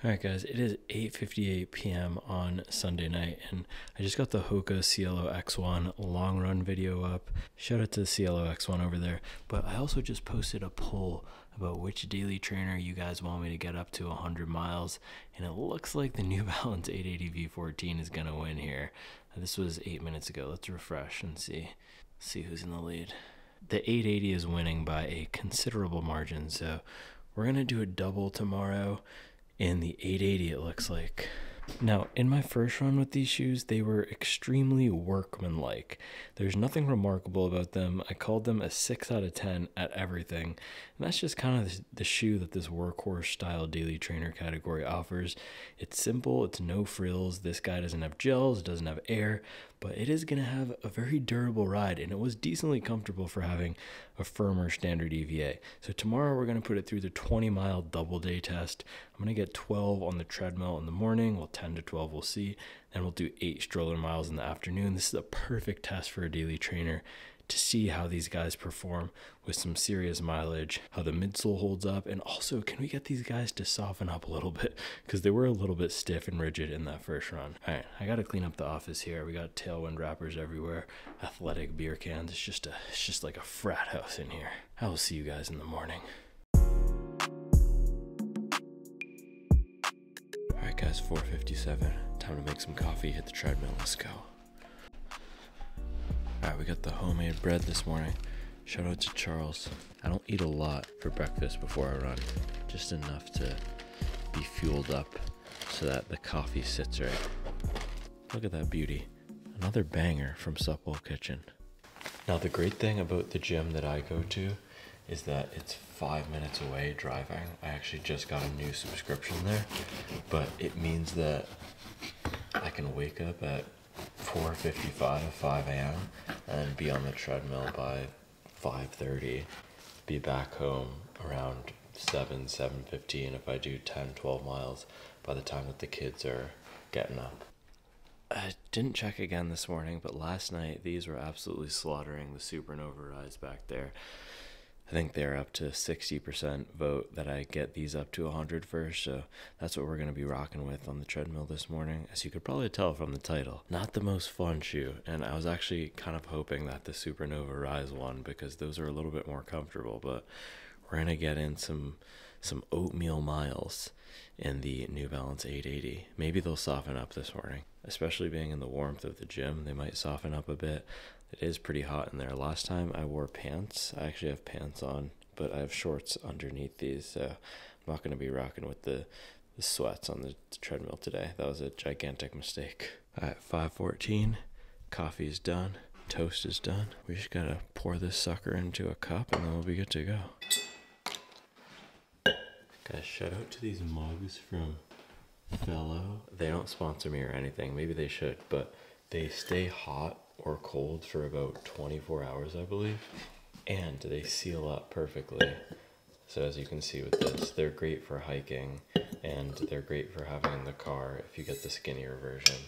Alright guys, it is 8:58 p.m. on Sunday night, and I just got the Hoka Cielo X1 long run video up. Shout out to the Cielo X1 over there. But I also just posted a poll about which daily trainer you guys want me to get up to 100 miles, and it looks like the New Balance 880 V14 is going to win here. This was 8 minutes ago. Let's refresh and see who's in the lead. The 880 is winning by a considerable margin, so we're going to do a double tomorrow in the 880, it looks like. Now, in my first run with these shoes, they were extremely workmanlike. There's nothing remarkable about them. I called them a 6 out of 10 at everything. And that's just kind of the shoe that this workhorse style daily trainer category offers. It's simple, it's no frills. This guy doesn't have gels, doesn't have air, but it is going to have a very durable ride, and it was decently comfortable for having a firmer standard EVA. So tomorrow we're going to put it through the 20-mile double day test. I'm going to get 12 on the treadmill in the morning. Well, 10 to 12 we'll see. Then we'll do 8 stroller miles in the afternoon. This is a perfect test for a daily trainer to see how these guys perform with some serious mileage, how the midsole holds up, and also can we get these guys to soften up a little bit, because they were a little bit stiff and rigid in that first run. All right, I got to clean up the office here. We got tailwind wrappers everywhere, athletic beer cans. It's just like a frat house in here. I will see you guys in the morning. All right guys, 4:57, time to make some coffee, hit the treadmill, let's go. Alright, we got the homemade bread this morning. Shout out to Charles. I don't eat a lot for breakfast before I run, just enough to be fueled up so that the coffee sits right. Look at that beauty. Another banger from Supple Kitchen. Now the great thing about the gym that I go to is that it's 5 minutes away driving. I actually just got a new subscription there, but it means that I can wake up at 4:55, 5 a.m. and be on the treadmill by 5:30, be back home around 7:15 if I do 10, 12 miles by the time that the kids are getting up. I didn't check again this morning, but last night these were absolutely slaughtering the Supernova rides back there. I think they're up to 60% vote that I get these up to 100 first, so that's what we're going to be rocking with on the treadmill this morning. As you could probably tell from the title, not the most fun shoe, and I was actually kind of hoping that the Supernova Rise won because those are a little bit more comfortable, but we're going to get in some oatmeal miles in the New Balance 880. Maybe they'll soften up this morning, especially being in the warmth of the gym. They might soften up a bit. It is pretty hot in there. Last time I wore pants. I actually have pants on, but I have shorts underneath these, so I'm not going to be rocking with the sweats on the treadmill today. That was a gigantic mistake. All right, 5:14. Coffee is done. Toast is done. We just got to pour this sucker into a cup, and then we'll be good to go. Guys, shout out to these mugs from Fellow. They don't sponsor me or anything. Maybe they should, but they stay hot or cold for about 24 hours, I believe, and they seal up perfectly. So as you can see with this, they're great for hiking, and they're great for having in the car if you get the skinnier version.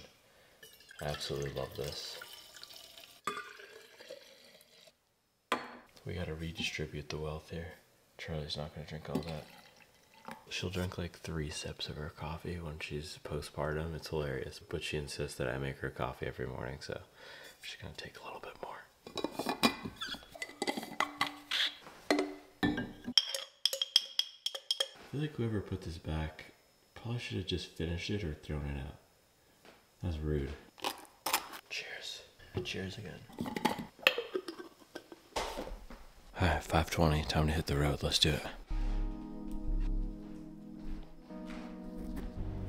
I absolutely love this. We gotta redistribute the wealth here. Charlie's not gonna drink all that. She'll drink like 3 sips of her coffee when she's postpartum. It's hilarious, but she insists that I make her coffee every morning, so she's gonna take a little bit more. I feel like whoever put this back probably should have just finished it or thrown it out. That's rude. Cheers. Cheers again. Alright, 5:20, time to hit the road. Let's do it.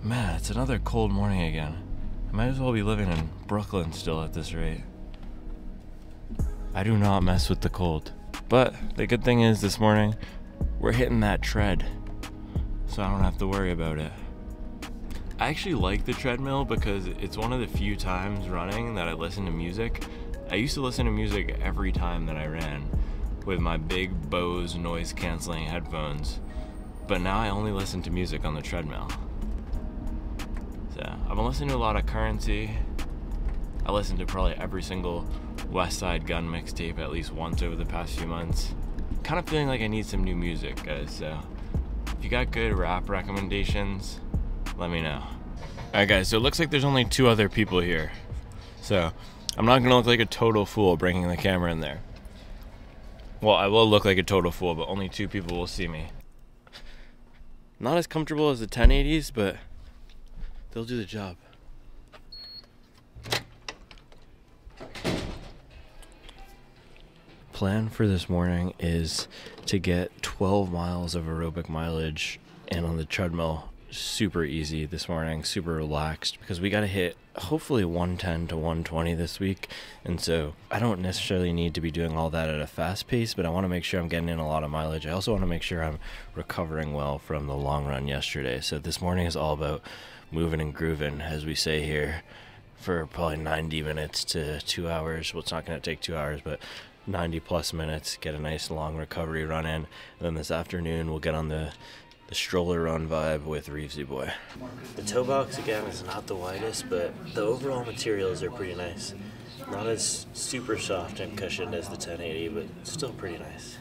Man, it's another cold morning again. I might as well be living in Brooklyn still at this rate. I do not mess with the cold. But the good thing is this morning, we're hitting that tread, so I don't have to worry about it. I actually like the treadmill because it's one of the few times running that I listen to music. I used to listen to music every time that I ran with my big Bose noise canceling headphones, but now I only listen to music on the treadmill. I've been listening to a lot of Currency. I listened to probably every single West Side Gun mixtape at least once over the past few months. Kind of feeling like I need some new music, guys, so if you got good rap recommendations, let me know. Alright guys, so it looks like there's only 2 other people here. So, I'm not gonna look like a total fool bringing the camera in there. Well, I will look like a total fool, but only 2 people will see me. Not as comfortable as the 1080s, but they'll do the job. Plan for this morning is to get 12 miles of aerobic mileage, and on the treadmill, super easy this morning, super relaxed, because we got to hit hopefully 110 to 120 this week. And so I don't necessarily need to be doing all that at a fast pace, but I want to make sure I'm getting in a lot of mileage. I also want to make sure I'm recovering well from the long run yesterday. So this morning is all about moving and grooving, as we say here, for probably 90 minutes to 2 hours. Well, it's not going to take 2 hours, but 90 plus minutes, get a nice long recovery run in. And then this afternoon we'll get on the stroller run vibe with Reevesy Boy. The toe box again is not the widest, but the overall materials are pretty nice. Not as super soft and cushioned as the 1080, but still pretty nice.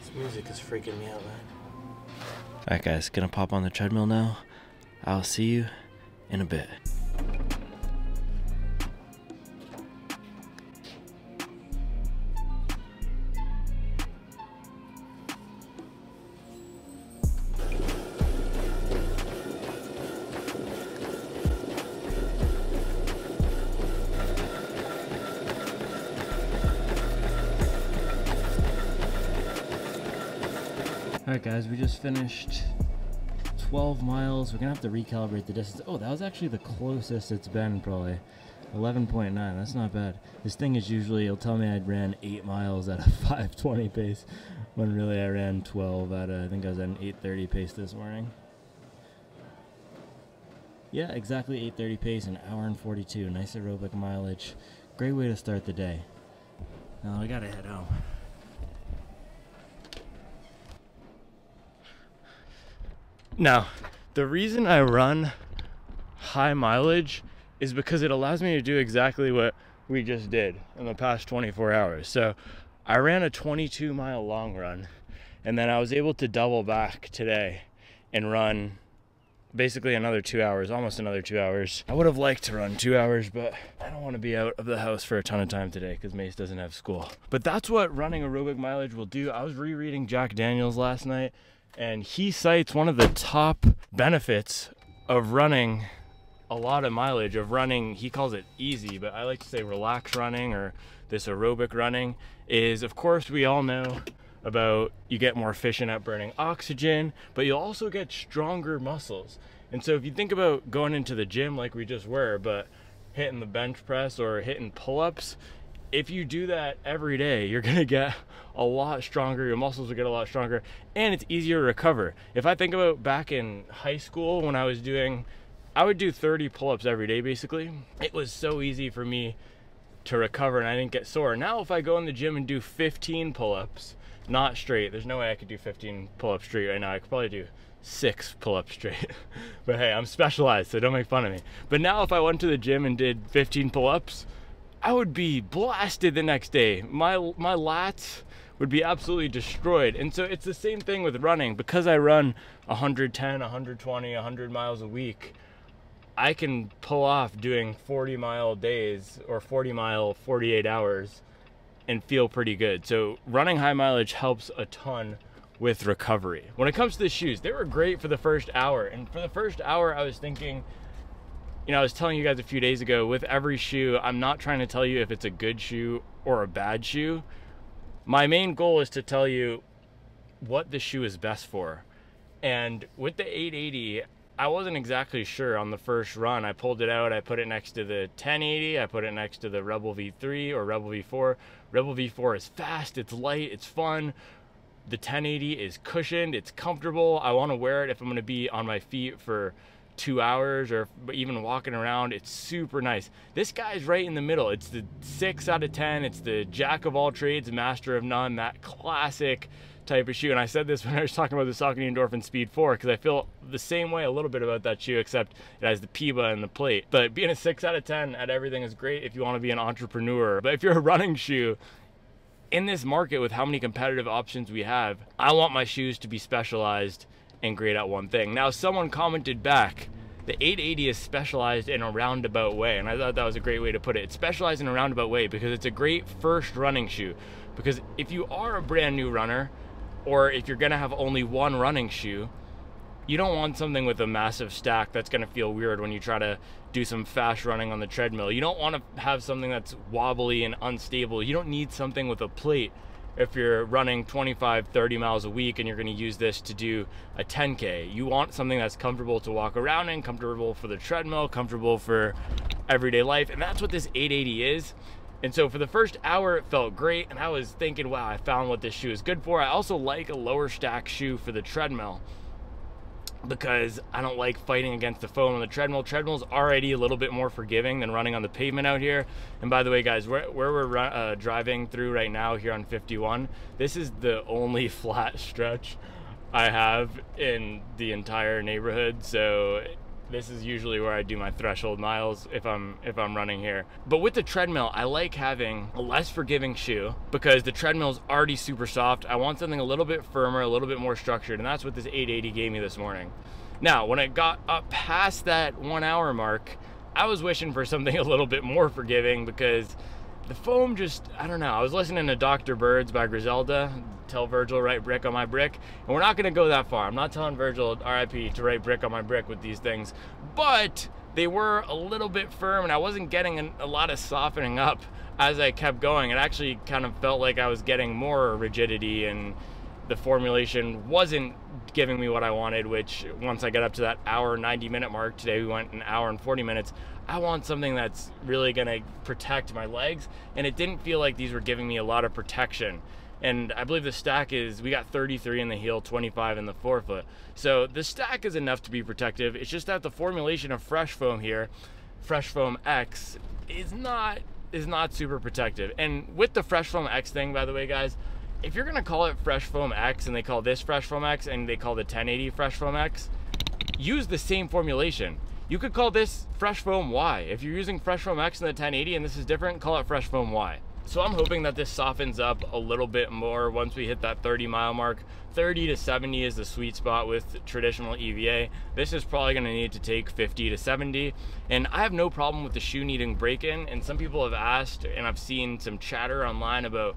This music is freaking me out, man. Alright guys, gonna pop on the treadmill now. I'll see you in a bit. Alright guys, we just finished 12 miles. We're gonna have to recalibrate the distance. Oh, that was actually the closest it's been, probably. 11.9, that's not bad. This thing is usually, it'll tell me I ran 8 miles at a 5:20 pace, when really I ran 12 at a, I think I was at an 8:30 pace this morning. Yeah, exactly 8:30 pace, an hour and 42. Nice aerobic mileage. Great way to start the day. Now I gotta head home. Now, the reason I run high mileage is because it allows me to do exactly what we just did in the past 24 hours. So I ran a 22-mile long run, and then I was able to double back today and run basically another 2 hours, almost another 2 hours. I would have liked to run 2 hours, but I don't want to be out of the house for a ton of time today because Mace doesn't have school. But that's what running aerobic mileage will do. I was rereading Jack Daniels last night, and he cites one of the top benefits of running a lot of mileage, of running, he calls it easy, but I like to say relaxed running, or this aerobic running, is, of course, we all know about you get more efficient at burning oxygen, but you'll also get stronger muscles. And so if you think about going into the gym like we just were, but hitting the bench press or hitting pull-ups, if you do that every day, you're gonna get a lot stronger, your muscles will get a lot stronger, and it's easier to recover. If I think about back in high school when I would do 30 pull-ups every day basically. It was so easy for me to recover and I didn't get sore. Now if I go in the gym and do 15 pull-ups, not straight, there's no way I could do 15 pull-ups straight right now. I could probably do 6 pull-ups straight. But hey, I'm specialized, so don't make fun of me. But now if I went to the gym and did 15 pull-ups, I would be blasted the next day. My lats would be absolutely destroyed. And so it's the same thing with running. Because I run 110, 120, 100 miles a week, I can pull off doing 40-mile days or 40-mile 48 hours and feel pretty good. So running high mileage helps a ton with recovery. When it comes to the shoes, they were great for the first hour. And for the first hour, I was thinking, you know, I was telling you guys a few days ago, with every shoe, I'm not trying to tell you if it's a good shoe or a bad shoe. My main goal is to tell you what the shoe is best for. And with the 880, I wasn't exactly sure on the first run. I pulled it out, I put it next to the 1080, I put it next to the Rebel V3 or Rebel V4. Rebel V4 is fast, it's light, it's fun. The 1080 is cushioned, it's comfortable. I want to wear it if I'm going to be on my feet for 2 hours or even walking around. It's super nice. This guy's right in the middle. It's the 6 out of 10. It's the jack of all trades, master of none, that classic type of shoe. And I said this when I was talking about the Saucony Endorphin Speed 4, because I feel the same way a little bit about that shoe, except it has the PIBA and the plate. But being a 6 out of 10 at everything is great if you want to be an entrepreneur. But if you're a running shoe, in this market with how many competitive options we have, I want my shoes to be specialized and great at one thing. Now, someone commented back, the 880 is specialized in a roundabout way, and I thought that was a great way to put it. It's specialized in a roundabout way because it's a great first running shoe. Because if you are a brand new runner, or if you're gonna have only one running shoe, you don't want something with a massive stack that's gonna feel weird when you try to do some fast running on the treadmill. You don't wanna have something that's wobbly and unstable. You don't need something with a plate if you're running 25, 30 miles a week and you're gonna use this to do a 10K. You want something that's comfortable to walk around in, comfortable for the treadmill, comfortable for everyday life, and that's what this 880 is. And so for the first hour, it felt great, and I was thinking, wow, I found what this shoe is good for. I also like a lower stack shoe for the treadmill because I don't like fighting against the foam on the treadmill. Treadmill's already a little bit more forgiving than running on the pavement out here. And by the way, guys, where we're driving through right now here on 51, this is the only flat stretch I have in the entire neighborhood. So this is usually where I do my threshold miles if I'm running here. But with the treadmill, I like having a less forgiving shoe because the treadmill is already super soft. I want something a little bit firmer, a little bit more structured, and that's what this 880 gave me this morning. Now, when it got up past that 1 hour mark, I was wishing for something a little bit more forgiving because the foam just, I don't know. I was listening to Dr. Birds by Griselda, tell Virgil write brick on my brick, and we're not gonna go that far. I'm not telling Virgil, RIP, to write brick on my brick with these things, but they were a little bit firm and I wasn't getting a lot of softening up as I kept going. It actually kind of felt like I was getting more rigidity and the formulation wasn't giving me what I wanted, which once I got up to that hour 90-minute mark, today we went an hour and 40 minutes, I want something that's really gonna protect my legs, and it didn't feel like these were giving me a lot of protection. And I believe the stack is, we got 33 in the heel, 25 in the forefoot. So the stack is enough to be protective. It's just that the formulation of Fresh Foam here, Fresh Foam X, is not super protective. And with the Fresh Foam X thing, by the way, guys, if you're gonna call it Fresh Foam X and they call this Fresh Foam X and they call the 1080 Fresh Foam X, use the same formulation. You could call this Fresh Foam Y. If you're using Fresh Foam X in the 1080 and this is different, call it Fresh Foam Y. So I'm hoping that this softens up a little bit more once we hit that 30-mile mark. 30 to 70 is the sweet spot with traditional EVA. This is probably gonna need to take 50 to 70. And I have no problem with the shoe needing break-in. And some people have asked, and I've seen some chatter online about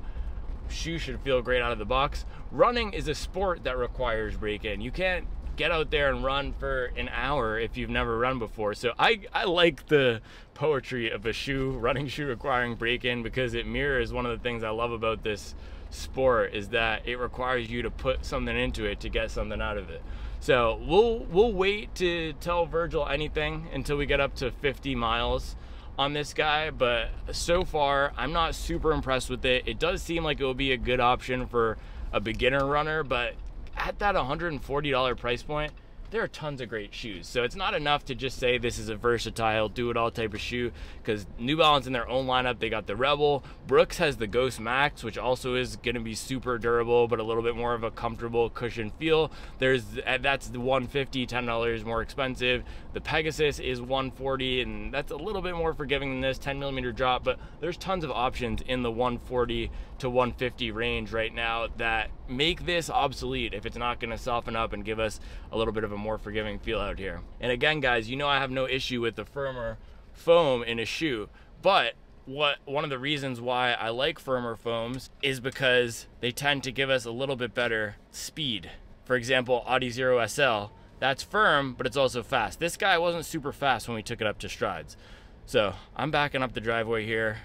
shoes should feel great out of the box. Running is a sport that requires break-in. You can't get out there and run for an hour if you've never run before. So I like the poetry of a running shoe requiring break-in because it mirrors one of the things I love about this sport is that it requires you to put something into it to get something out of it. So we'll wait to tell Virgil anything until we get up to 50 miles on this guy, but so far I'm not super impressed with it. It does seem like it will be a good option for a beginner runner, but at that $140 price point, there are tons of great shoes. So it's not enough to just say this is a versatile, do-it-all type of shoe, because New Balance in their own lineup, they got the Rebel. Brooks has the Ghost Max, which also is going to be super durable, but a little bit more of a comfortable cushion feel. That's the $150, $10 more expensive. The Pegasus is $140, and that's a little bit more forgiving than this 10mm drop, but there's tons of options in the $140 to $150 range right now that make this obsolete if it's not going to soften up and give us a little bit of a more forgiving feel out here. And again, guys, you know I have no issue with the firmer foam in a shoe, but one of the reasons why I like firmer foams is because they tend to give us a little bit better speed. For example, Audi Zero SL, that's firm, but it's also fast. This guy wasn't super fast when we took it up to strides. So I'm backing up the driveway here.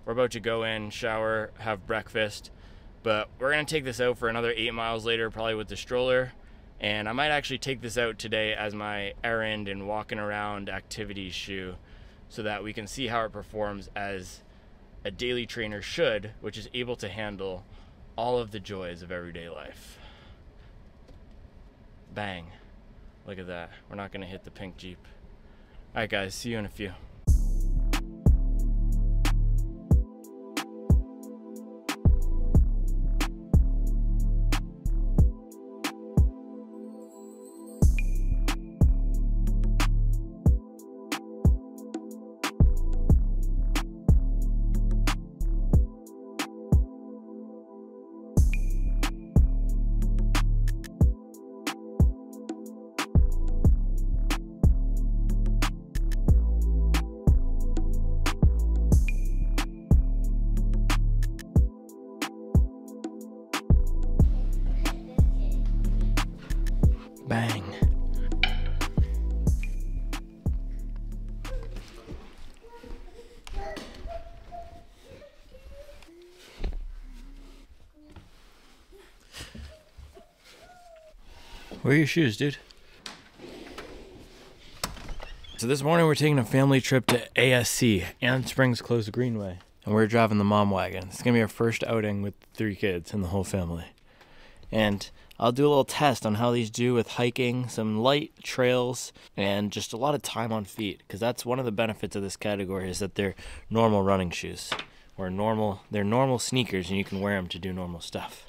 We're about to go in, shower, have breakfast, but we're gonna take this out for another 8 miles later, probably with the stroller. And I might actually take this out today as my errand and walking around activity shoe so that we can see how it performs as a daily trainer should, which is able to handle all of the joys of everyday life. Bang. Look at that. We're not gonna hit the pink Jeep. All right, guys, see you in a few. Bang. Where are your shoes, dude? So this morning we're taking a family trip to ASC, Ann Springs Close Greenway. And we're driving the mom wagon. It's gonna be our first outing with 3 kids and the whole family. And I'll do a little test on how these do with hiking, some light trails, and just a lot of time on feet. Because that's one of the benefits of this category, is that they're normal running shoes. Or they're normal sneakers, and you can wear them to do normal stuff.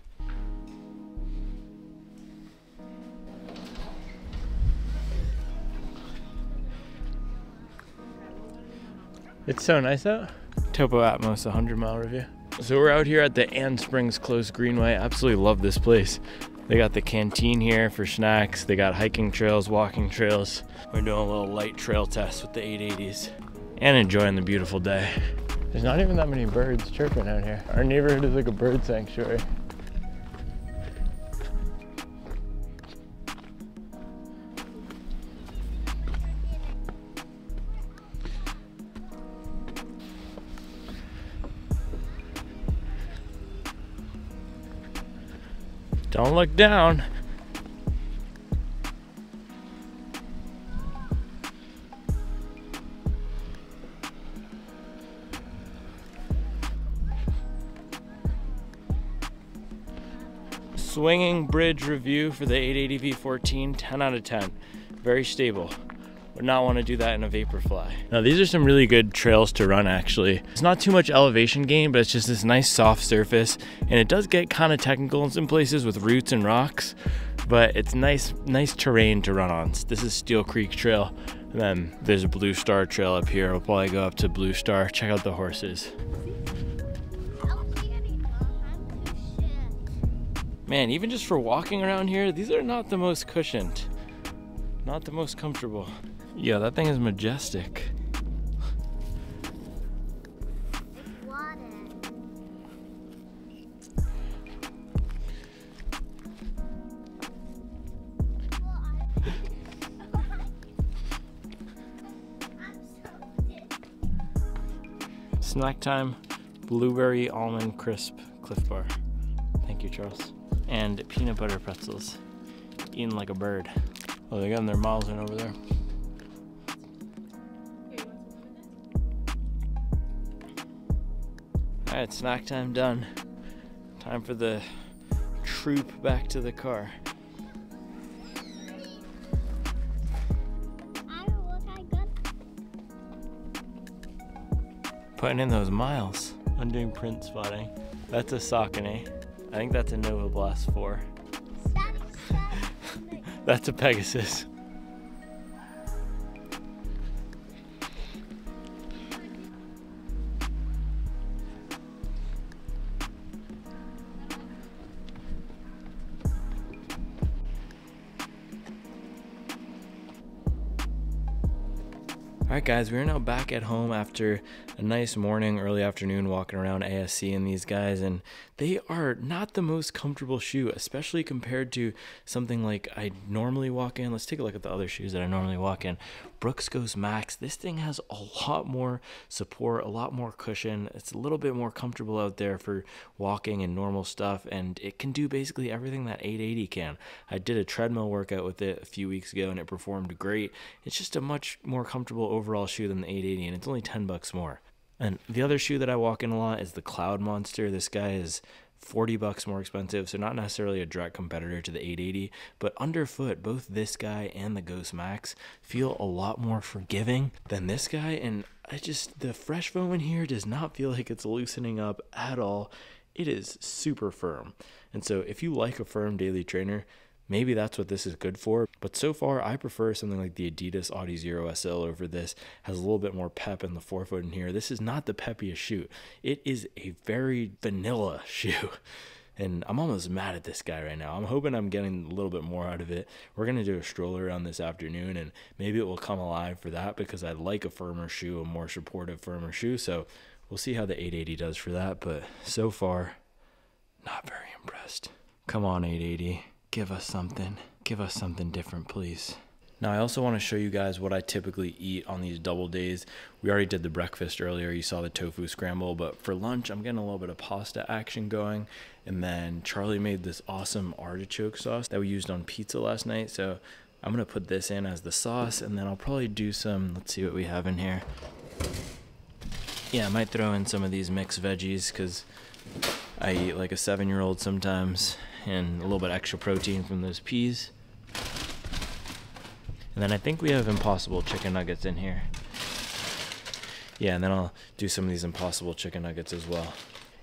It's so nice out. Topo Atmos 100-mile review. So we're out here at the Ann Springs Close Greenway. Absolutely love this place. They got the canteen here for snacks. They got hiking trails, walking trails. We're doing a little light trail test with the 880s and enjoying the beautiful day. There's not even that many birds chirping out here. Our neighborhood is like a bird sanctuary. Don't look down. Swinging bridge review for the 880 V14, 10 out of 10. Very stable. Would not want to do that in a Vaporfly. Now these are some really good trails to run actually. It's not too much elevation gain, but it's just this nice soft surface, and it does get kind of technical in some places with roots and rocks, but it's nice terrain to run on. This is Steel Creek Trail, and then there's a Blue Star Trail up here. We'll probably go up to Blue Star, check out the horses. Man, even just for walking around here, these are not the most cushioned, not the most comfortable. Yeah, that thing is majestic. Water. Snack time, blueberry almond crisp Cliff Bar. Thank you, Charles. And peanut butter pretzels, eating like a bird. Oh, they're getting their miles in over there. All right, snack time done. Time for the troop back to the car. Putting in those miles. I'm doing print spotting. That's a Saucony. I think that's a Nova Blast 4. That's a Pegasus. Alright guys, we're now back at home after a nice morning, early afternoon walking around ASC and these guys, and they are not the most comfortable shoe, especially compared to something like I normally walk in. Let's take a look at the other shoes that I normally walk in. Brooks Ghost Max. This thing has a lot more support, a lot more cushion. It's a little bit more comfortable out there for walking and normal stuff, and it can do basically everything that 880 can. I did a treadmill workout with it a few weeks ago and it performed great. It's just a much more comfortable overall shoe than the 880, and it's only $10 more. And the other shoe that I walk in a lot is the Cloud Monster. This guy is $40 more expensive, so not necessarily a direct competitor to the 880, but underfoot, both this guy and the Ghost Max feel a lot more forgiving than this guy, and the fresh foam in here does not feel like it's loosening up at all. It is super firm, and so if you like a firm daily trainer, maybe that's what this is good for. But so far, I prefer something like the Adidas Audi Zero SL over this. Has a little bit more pep in the forefoot in here. This is not the peppiest shoe. It is a very vanilla shoe. And I'm almost mad at this guy right now. I'm hoping I'm getting a little bit more out of it. We're going to do a stroller around this afternoon, and maybe it will come alive for that because I like a firmer shoe, a more supportive, firmer shoe. So we'll see how the 880 does for that. But so far, not very impressed. Come on, 880. Give us something. Give us something different, please. Now, I also want to show you guys what I typically eat on these double days. We already did the breakfast earlier. You saw the tofu scramble, but for lunch, I'm getting a little bit of pasta action going. And then Charlie made this awesome artichoke sauce that we used on pizza last night. So I'm going to put this in as the sauce, and then I'll probably do some, let's see what we have in here. Yeah, I might throw in some of these mixed veggies because I eat like a 7-year-old sometimes, and a little bit extra protein from those peas. And then I think we have Impossible chicken nuggets in here. Yeah, and then I'll do some of these Impossible chicken nuggets as well.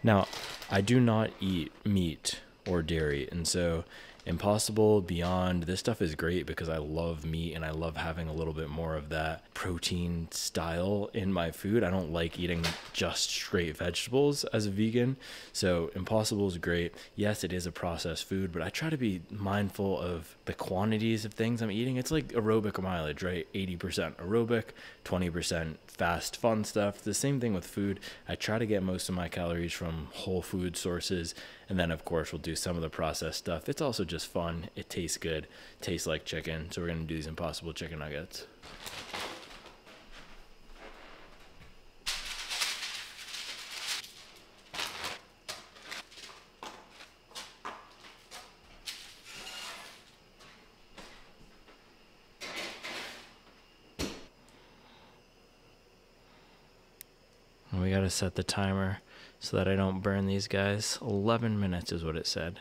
Now, I do not eat meat or dairy, and so Impossible, Beyond, this stuff is great because I love meat and I love having a little bit more of that protein style in my food. I don't like eating just straight vegetables as a vegan, so Impossible is great. Yes, it is a processed food, but I try to be mindful of the quantities of things I'm eating. It's like aerobic mileage, right? 80% aerobic, 20% fast, fun stuff. The same thing with food. I try to get most of my calories from whole food sources, and then of course we'll do some of the processed stuff. It's also just fun. It tastes good, tastes like chicken. So we're gonna do these Impossible chicken nuggets. And we gotta set the timer so that I don't burn these guys. 11 minutes is what it said.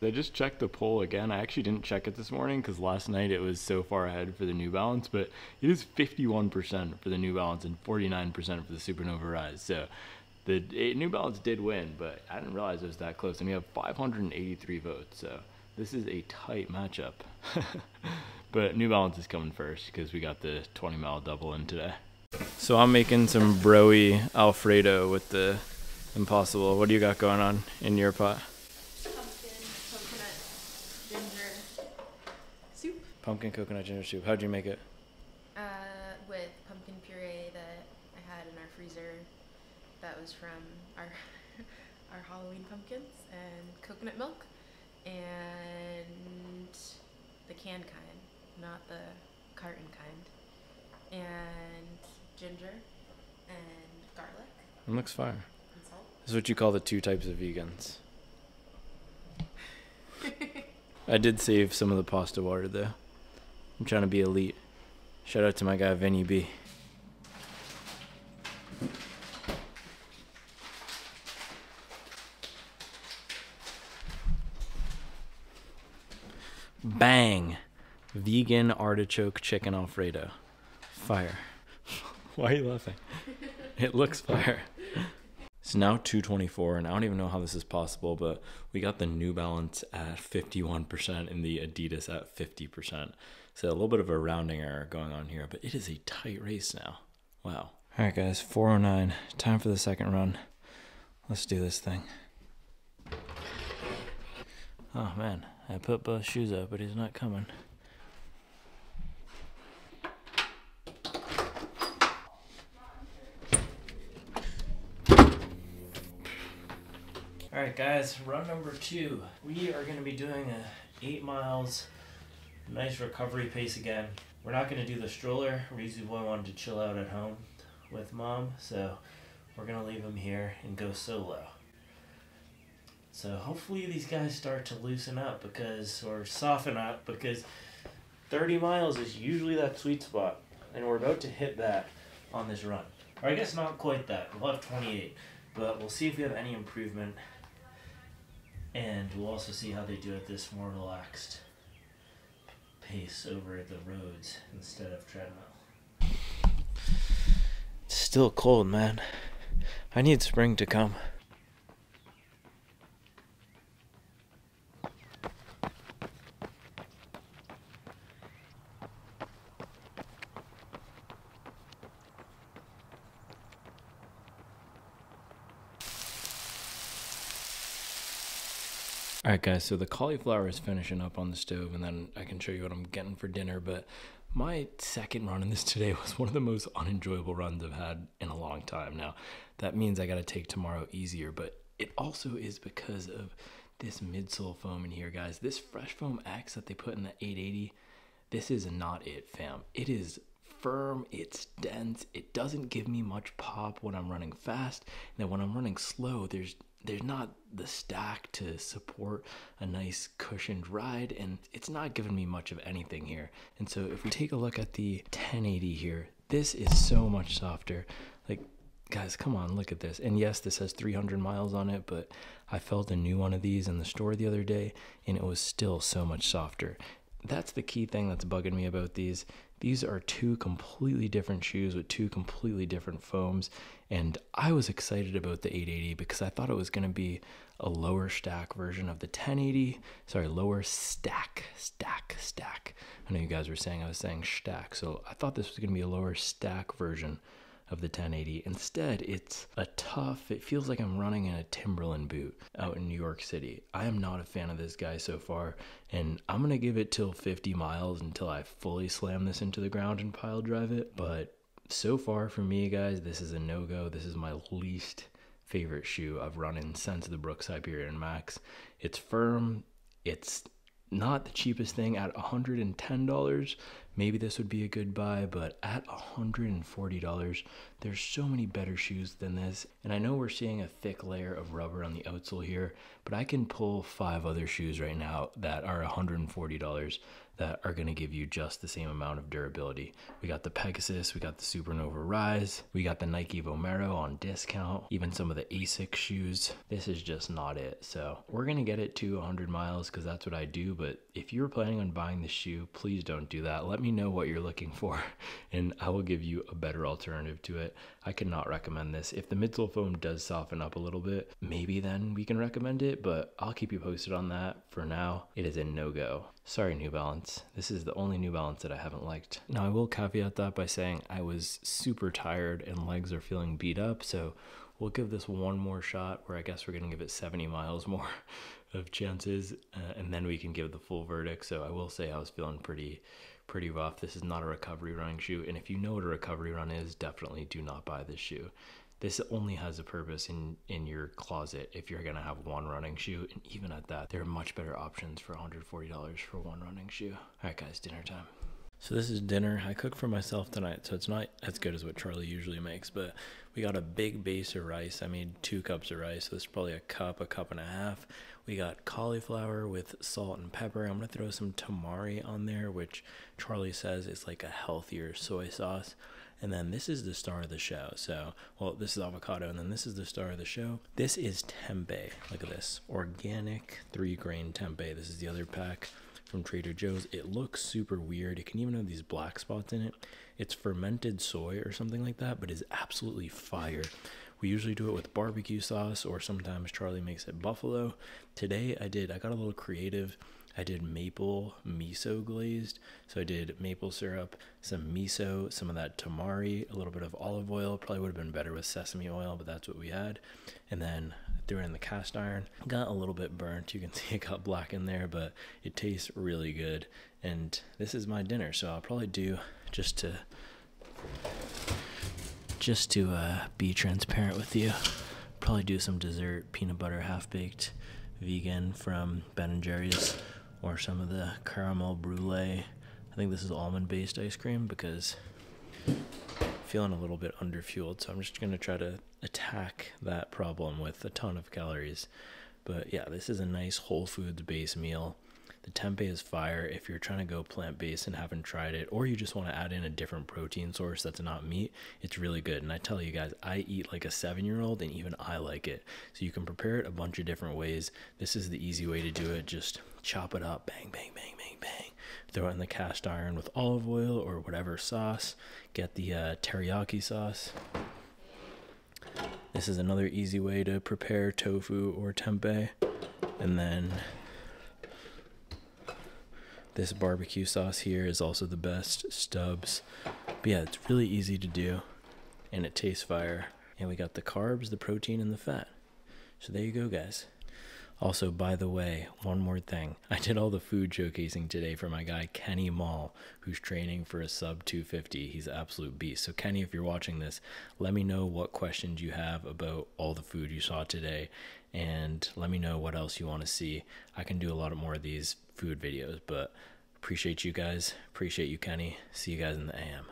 I just checked the poll again. I actually didn't check it this morning because last night it was so far ahead for the New Balance, but it is 51% for the New Balance and 49% for the Supernova Rise. So the New Balance did win, but I didn't realize it was that close. And we have 583 votes, so this is a tight matchup. But New Balance is coming first because we got the 20-mile double in today. So I'm making some broy Alfredo with the Impossible. What do you got going on in your pot? Pumpkin coconut ginger soup. How'd you make it? With pumpkin puree that I had in our freezer. That was from our our Halloween pumpkins, and coconut milk, and the canned kind, not the carton kind, and ginger and garlic. It looks fire. And salt. This is what you call the 2 types of vegans. I did save some of the pasta water though. I'm trying to be elite. Shout out to my guy Vinny B. Bang! Vegan artichoke chicken Alfredo. Fire. Why are you laughing? It looks fire. It's now 2:24, and I don't even know how this is possible, but we got the New Balance at 51% and the Adidas at 50%. So a little bit of a rounding error going on here, but it is a tight race now. Wow. All right, guys, 4:09. Time for the second run. Let's do this thing. Oh, man. I put both shoes up, but he's not coming. All right, guys, run number 2. We are going to be doing 8 miles, nice recovery pace again. We're not going to do the stroller. Reezy Boy wanted to chill out at home with Mom, so we're going to leave him here and go solo. So hopefully these guys start to loosen up or soften up, because 30 miles is usually that sweet spot, and we're about to hit that on this run. Or I guess not quite that. We'll have 28. But we'll see if we have any improvement, and we'll also see how they do at this more relaxed pace over the roads instead of treadmill. It's still cold, man. I need spring to come. Alright guys, so the cauliflower is finishing up on the stove, and then I can show you what I'm getting for dinner. But my second run in this today was one of the most unenjoyable runs I've had in a long time. Now, that means I gotta take tomorrow easier, but it also is because of this midsole foam in here, guys. This Fresh Foam X that they put in the 880, this is not it, fam. It is firm, it's dense, it doesn't give me much pop when I'm running fast, and then when I'm running slow, there's not the stack to support a nice cushioned ride, and it's not giving me much of anything here. And so if we take a look at the 1080 here, this is so much softer. Like, guys, come on, look at this. And yes, this has 300 miles on it, but I felt a new one of these in the store the other day, and it was still so much softer. That's the key thing that's bugging me about these. These are two completely different shoes with two completely different foams, and I was excited about the 880 because I thought it was going to be a lower stack version of the 1080. Sorry, lower stack. I know you guys were saying I was saying stack, so I thought this was going to be a lower stack version of the 1080. Instead, it's a tough, it feels like I'm running in a Timberland boot out in New York City. I am not a fan of this guy so far, and I'm gonna give it till 50 miles until I fully slam this into the ground and pile drive it. But so far for me, guys, this is a no-go. This is my least favorite shoe I've run in since the Brooks Hyperion Max. It's firm, it's not the cheapest thing. At $110, maybe this would be a good buy, but at $140, there's so many better shoes than this. And I know we're seeing a thick layer of rubber on the outsole here, but I can pull 5 other shoes right now that are $140 that are going to give you just the same amount of durability. We got the Pegasus, we got the Supernova Rise, we got the Nike Vomero on discount, even some of the Asics shoes. This is just not it. So we're going to get it to 100 miles because that's what I do. But if you're planning on buying the shoe, please don't do that. Let me know what you're looking for, and I will give you a better alternative to it. I cannot recommend this. If the midsole foam does soften up a little bit, maybe then we can recommend it, but I'll keep you posted on that. For now, it is a no-go. Sorry, New Balance. This is the only New Balance that I haven't liked. Now, I will caveat that by saying I was super tired and legs are feeling beat up, so we'll give this one more shot where I guess we're going to give it 70 miles more of chances, and then we can give the full verdict. So I will say I was feeling pretty rough. This is not a recovery running shoe, and if you know what a recovery run is, definitely do not buy this shoe. This only has a purpose in your closet if you're going to have one running shoe, and even at that, there are much better options for $140 for one running shoe. All right, guys, dinner time. So this is dinner. I cooked for myself tonight, so it's not as good as what Charlie usually makes, but we got a big base of rice. I made 2 cups of rice, so this is probably a cup and a half. We got cauliflower with salt and pepper. I'm going to throw some tamari on there, which Charlie says is like a healthier soy sauce. And then this is the star of the show. So, well, this is avocado, and then this is the star of the show. This is tempeh. Look at this. Organic 3-grain tempeh. This is the other pack from Trader Joe's. It looks super weird. It can even have these black spots in it. It's fermented soy or something like that, but is absolutely fire. We usually do it with barbecue sauce, or sometimes Charlie makes it buffalo. Today I got a little creative. I did maple miso glazed. So I did maple syrup, some miso, some of that tamari, a little bit of olive oil. Probably would have been better with sesame oil, but that's what we had. And then threw it in the cast iron. Got a little bit burnt. You can see it got black in there, but it tastes really good. And this is my dinner. So I'll probably do, just to be transparent with you, probably do some dessert, peanut butter half-baked vegan from Ben & Jerry's, or some of the caramel brulee. I think this is almond-based ice cream because I'm feeling a little bit underfueled, so I'm just going to try to attack that problem with a ton of calories. But yeah, this is a nice whole foods base meal. The tempeh is fire if you're trying to go plant-based and haven't tried it, or you just want to add in a different protein source that's not meat. It's really good. And I tell you guys, I eat like a 7-year-old, and even I like it. So you can prepare it a bunch of different ways. This is the easy way to do it. Just chop it up, bang, bang, bang, bang, bang. Throw it in the cast iron with olive oil or whatever sauce. Get the teriyaki sauce. This is another easy way to prepare tofu or tempeh. And then this barbecue sauce here is also the best, Stubbs. But yeah, it's really easy to do, and it tastes fire. And we got the carbs, the protein, and the fat. So there you go, guys. Also, by the way, one more thing. I did all the food showcasing today for my guy Kenny Mall, who's training for a sub 250. He's an absolute beast. So Kenny, if you're watching this, let me know what questions you have about all the food you saw today, and let me know what else you want to see. I can do a lot more of these food videos, but appreciate you guys. Appreciate you, Kenny. See you guys in the AM.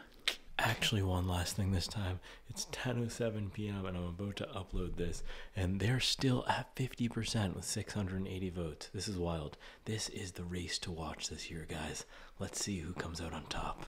Actually, one last thing this time. It's 10:07 p.m. and I'm about to upload this, and they're still at 50% with 680 votes. This is wild. This is the race to watch this year, guys. Let's see who comes out on top.